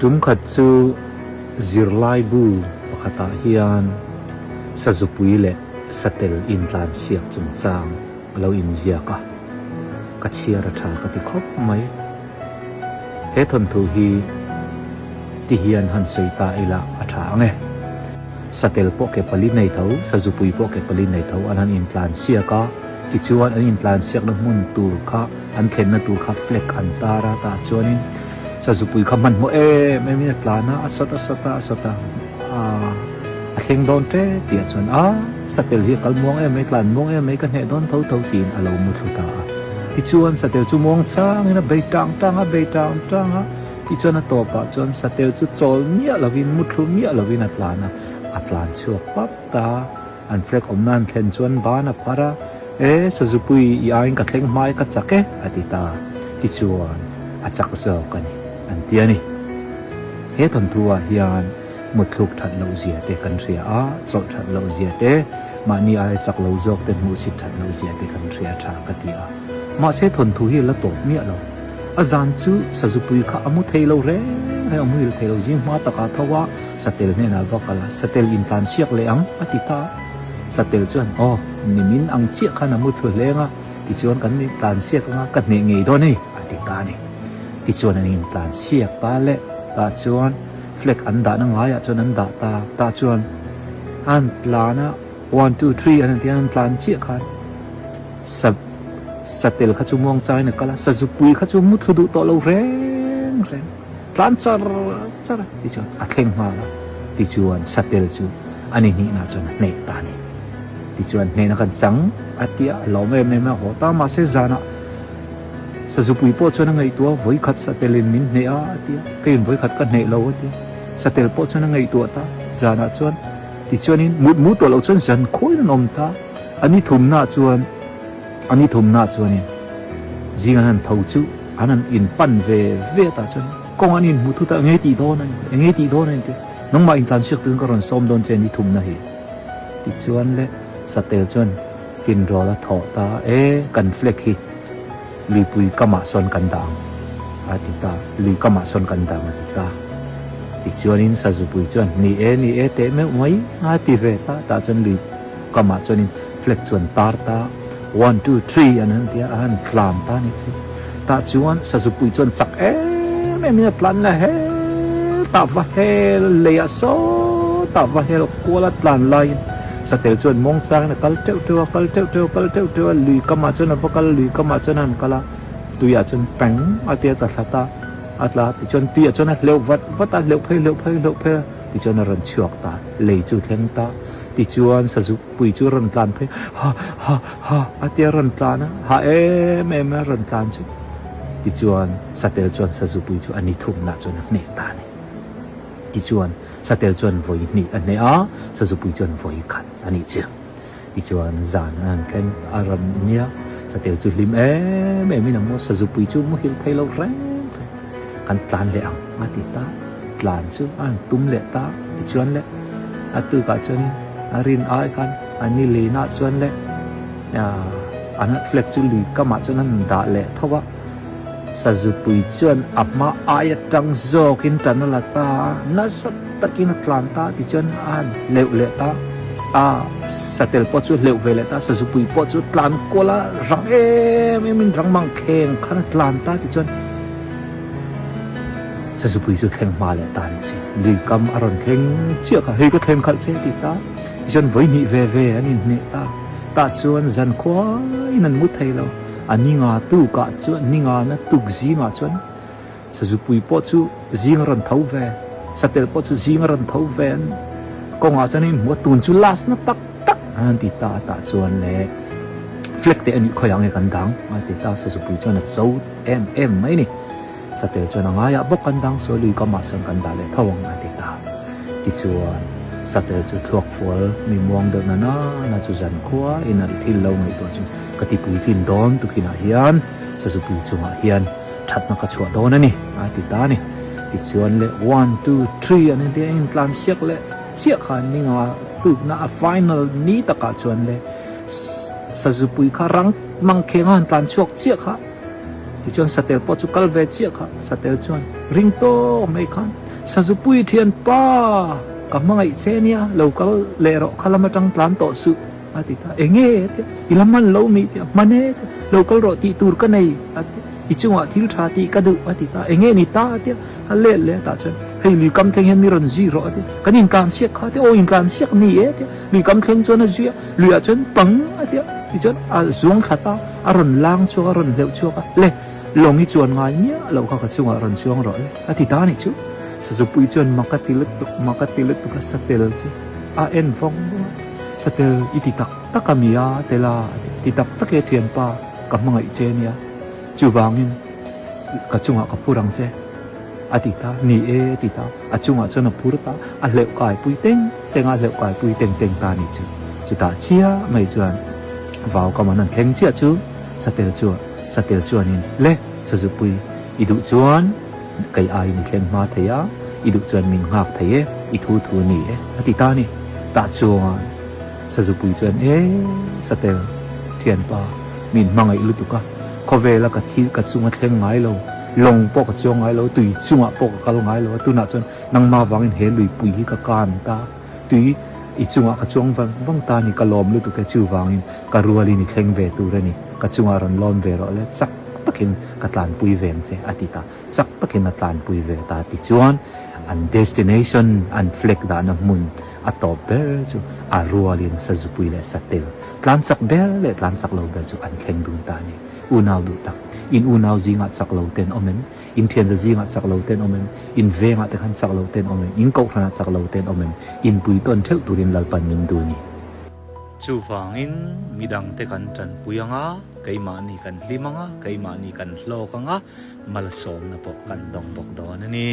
จุมขัดซูซิรไลบูปะตาฮิยันสะจุปุยเละสเตลอินลานเสียกจุงจางเราอินเจียกะกัดเชียร์ทากติคบไหมเฮทนทูฮีที่ฮิยันหันสวยตาอิละอัฐาไงสเตลโปเกปลินในเท้าสะจุปุยโปเกปลินในเท้าอันนั้นอินลานเสียกะกิจวัตรอันอินลานเสียกนั้นมุนตูร์ค่ะอันเข็นนัตูร์ค่ะเฟล็กอันตาราตาจวนินสะจุปุยขมันโมไม่มีนักลานะอสตาเข่งโดนเตะเดียจวนสเตลฮีกัลมวงไม่กลั่นมวงไม่กันเหตุโดนเท่าตีนอารมณ์มุทุตาที่ชวนสเตลจูมวงช้างนะเบตังที่ชวนตัวปะจวนสเตลจูโจลเมียลวินมุทุเมียลวินอัตลานะชัวปั๊บตาอันเฟรกอมนันเข่นชวนบ้านพาระสะจุปุยยาอินกัดเข่งไม้กัดจักอติตาที่ชวนอัดจักเจอกันอันเดียนี่เหตุทัวฮิยันมุดลุกทัดเลวเสียเตกันเสียโจทัดเลวเสียเตมานี่ไอจักเลวจอกเตมุสิทัดเลวเสียเตกันเสียชากติมาเสทนทุฮีละตบเมียเราอาจารย์จูสะจุปุยข้าอมุเทเลวเร่ให้อมุเทเลวจิงมาตะกาทว่าสเตลเนี่ยนะบอกกันละสเตลอินทานเชียกเลยอติตาสเตลจวนนิมินอังเชียกขนาดมุดเลยงที่ชวนกันนี่ทานเชียกกันเนงไงด้วยนี่อติตานี่ที่ชวนอันนี้ทานเชียกตาเละตาชวนเฟล็กอันดานังไงจวนอันดาตาชวนอันลานะ1 2 3อันนั้นที่อันลานเชียกันสเตลขจุมวงใจเนี่ยก็ละสะจุปุยขจุมุทุดุโตเราเร่งลานจาร์ที่ชวนอัดเข่งมาละที่ชวนสเตลจูอันนี้นี่นะชวนเนตานี่ที่ชวนเนนักันจังอัตยาเราไม่หัวตามาเสจานะสะจุปุยปอชวนไงตัวไว้ขัดสเตลินมินเนียอัตยาเกินไว้ขัดกันเนเราอัตยาสเตลปอชวนไงตัวตาจานะชวนที่ชวนนี้มุดตัวเราชวนจันคุยนมตาอันนี้ทุ่มหน้าชวนนี่จิงอันนั้นเท่าจูอันนั้นอินปันเวตาชวนกองอันนี้มุทุตาเงตีโดนั่นน้องมาอินทันเชือกตึงกระรอนส้มโดนเจนี่ทุ่มนะเฮที่ชวนเลยสเตลชวนฟินรอละถอตากันเฟล็กฮีลุยปุยกมาซอนกันดังอาติตาลุยกมาซอนกันดังอาติตาที่ชวนอินสะจุปุยชวนนี่เตะไม่ไหวอาติเวตาชวนลุยกมาชวนอินเฟล็กชวนตาร์ตา1 2 3อันนั้นที่อันคลามตานี่สิตาชวนสะจุปุยชวนสักไม่มีพลันละตาว่าเลียโซตาว่ากัวละพลันไลสเตลชวนมองจางนะกัลเทวลุยกมาชวนพวกกัลลุยกมาชวนนั้นกัลตุยาชวนแปงอาเตียตาสัตาอัตลาติชวนตุยาชวนนั้นเลววัดตาเลวเพติชวนรันชัวตาเลยจุดเฮงตาติชวนสะจุปุยจูรันตานเพอาเตียรันตานะไม่รันตานจูติชวนสเตลชวนสะจุปุยจูอันนี้ทุ่มนะชวนเนตานี่ติชวนสเตลชวนไว้นี่อันนี้สะจุปุยชวนไว้ขัดอันนี้เจ้าติชวนจานอันเข่งอารันเนี่ยสเตลจูลิมไม่มีน้ำมันสะจุปุยจูมุฮิลไทยเราแรงกันตานเลยมาติตาตานจูอันตุ้มเลยตาติชวนเลยอัตุกัจจนี่อารินไอกันอันนี้เลยน่าชวนเลยอันนั้นเฟล็กจูลุยก็มาชวนนั้นด่าเลยทว่าสะจุปุยชวนอับมาอายจังโจกินจันนละตาน่าสัตกินตลานตาที่ชวนอันเลวเลยตาสเตลปอจูเลวเวลตาสะจุปุยปอจูตลานโกลารังไม่มีรังมังเข่งขันตลานตาที่ชวนสะจุปุยจูเข่งมาเลยตานี่สิลุยกำอารมณ์เข่งเชื่อค่ะเฮ้ยก็เข่งขัดเจติตาที่ชวนไว้นี่เวอันนี้เนตาชวนจันควายนั่นมุดให้เราอันนี้งาตู้กะชวนนี่งานะตุกจีงาชวนสะจุปุยปอจูจีงรันเท้าเวสเตลปอจูจีงรันเท้าเวก็งาชวนนี่มัวตุนจูลาสนะตักอันติตาชวนเลยเฟล็กเตอันนี้คอยยังไงกันดังอันติตาสะจุปุยชวนนะโซ่ไม่นี่สเตลชวนงายบอกกันดังโซลุยก็มาส่งกันได้เลยท้องอันติตาที่ชวนสเตลจูทวกฟัวมีมองเดินน่าจูจันขวาอินัลทิลเราไงตัวจูกติปุยทินดอนตุกินาเฮียนสะจุปุยจูมาเฮียนทัดนักชัวดอนนี่อาติตานี่ติชวนเลย1 2 3อันนี้ที่อินทรานเชียกเลยเชียกขันนี่งาตุกน่าฟิแนลนี้ตะกาชวนเลยสะจุปุยขารังมังเข่งอันทรานชวกเชียกค่ะที่ชวนสเตลปอจูกัลเวเชียกค่ะสเตลชวนริงโตไม่ขัน sa zupui thian pa kamangai chenia local lero khalamatang tlan to su atita enge ilaman lo mi mane local ro ti tur ka nei ichunga thil tha ti kadu atita enge ni ta tia le ta chen hei li kam theng hen mi ron ji ro ati kanin kan siak kha te o in kan siak ni e te li kam theng chona ji li a chen pang atia ti chen a zung khata aron lang chu aron leu chu ka le longi chuan ngai mia lo kha chunga ron chuang ro le atita ni chu sa zupui chuan makatilut ka satel chu a en vong satel ititak takamia tela titak take thian pa kamangai chenia chuwangin kachunga kapurang che atita ni e tita achunga chona purta a leu kai pui tenga leu kai pui teng ta ni chu chuta chia mai chuan vaw kamanan thleng chia chu satel chuan in le sajupui idu chuan kai ai ni thleng ma theya idu chuan min ngak theye I thu ni e atita ni ta chuan sajupui chuan satel thian pa min mangai lutuka kovela ka thi ka chunga thleng ngai lo long po ka chong ngai lo tui chunga po ka kal ngai lo tu na chon nang ma wangin he lui pui hi ka kan ta tui I chunga ka chong wang ta ni ka lom lu tu ka chu wangin ka ruali ni thleng ve tu rani ka chunga ron lom ve ro le chak takin ka tlan pui veng che atita chak takin na tlan pui ve ta ti chuan an destination an fleck da na mun atop ber chu a rualin sa zupui le satel tlan sak ber le tlan sak lo ber chu an thleng dun ta ni unaw du tak in unaw zinga chak lo ten omen in thian za zinga chak lo ten omen in venga te khan chak lo ten omen in ko khana chak lo ten omen in pui ton theu turin lalpan min du ni chu wangin midang te kan tran puyanga keima ni kan hlimanga keima ni kan hlokanga malsom na po kan dong bok don ani